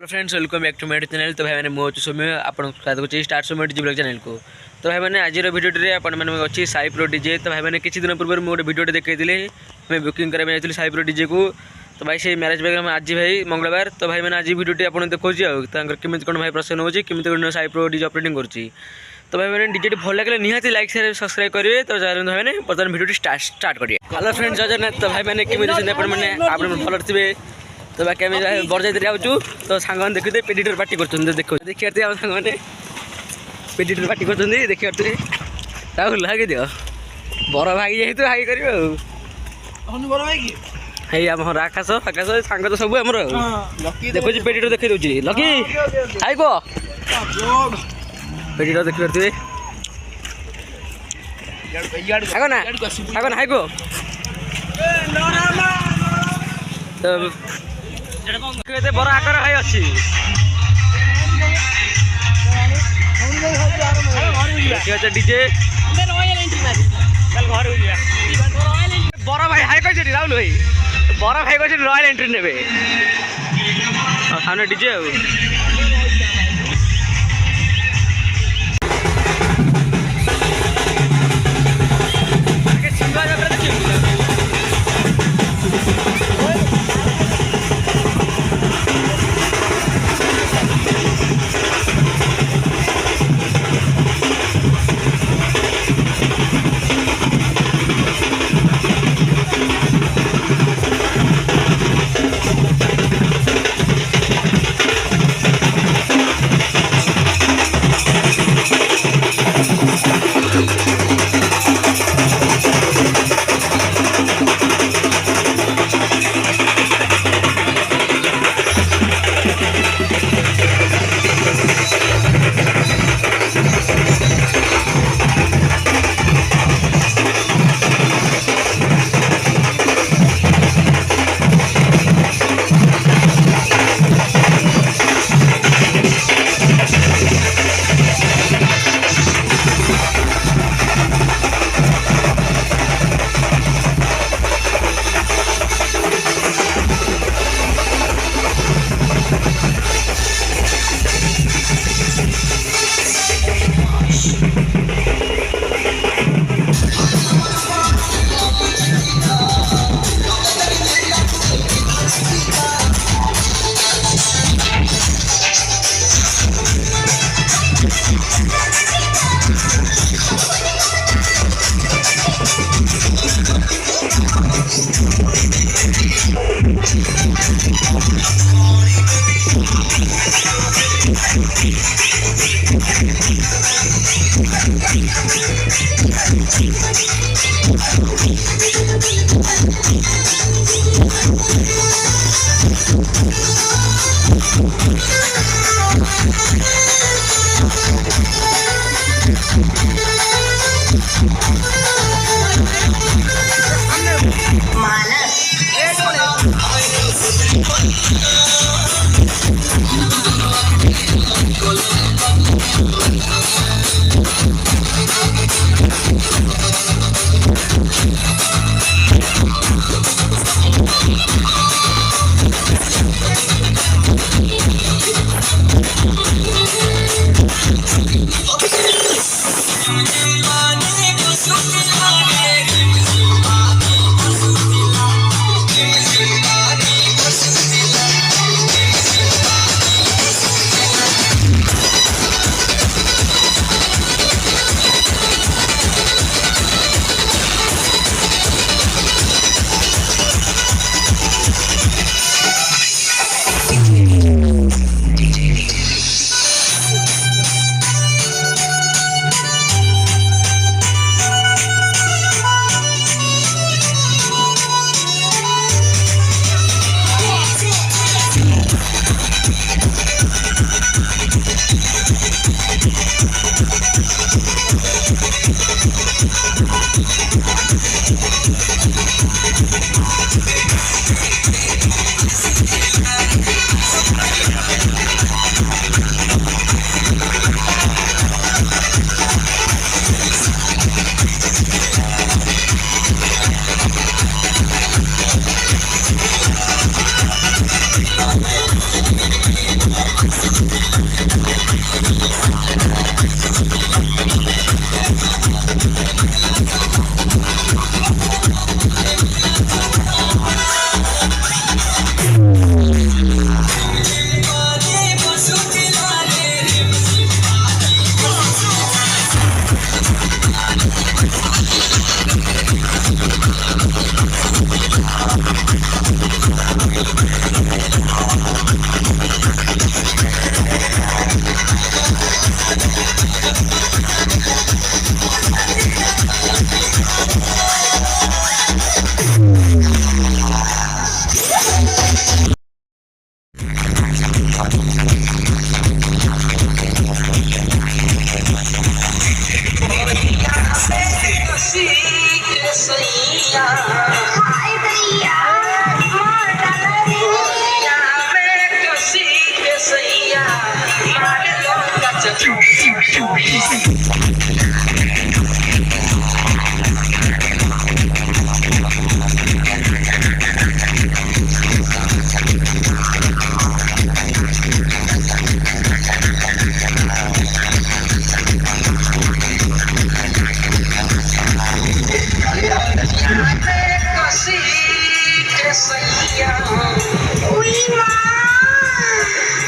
Friends welcome bank two माय channel. तो भाई मैंने मुझे सौम्य आपको स्वागत कर स्टार्ट सौम्य डीजे ब्लॉग चैनल को। तो भाई मैंने आज भिडियो आपने अच्छी साई प्रो डीजे। तो भाई मैंने किसी दिन पूर्व मुझे भिडियो देखी मैं बुकिंग कराई जाती साई प्रो डीजे को। तो भाई से मैरेज बैग आज भाई मंगलवार। तो भाई मैंने आज भिडियो आपको देखा केमी कौन भाई प्रसन्न होगी केमी कौन साई प्रो डीजे ऑपरेटिंग करुँची। तो भाई मैंने डीजे भल लगे निहाती लाइक शेयर सब्सक्राइब करेंगे। तो भाई मैंने बर्तमान भिडियो स्टार्ट करिए। Hello friends Jagannath. तो भाई मैंने केमी आप भल थे। तो बाकी आम बरजाती जाऊँ तो सांग मैंने देखते पेडिटर पार्टी कर देखो देखिए आम सांग मैंने पेडिटर पार्टी कर देखिए राहुल हागे दियो बर भाई जेहेतु हाई कर आम आकाश आकाश सांग तो सब आमर देखो पेडिटर देखे दूसरी लकी हाई कह पेडिटर देखी पारे आग ना आग ना हाई कह तो बड़ आकार भाई अच्छी डीजे बड़ भाई हाई कह राहुल भाई बड़ भाई कह रॉयल एंट्री ने सामने डीजे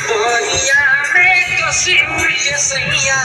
दुनिया में कसी हुई सैया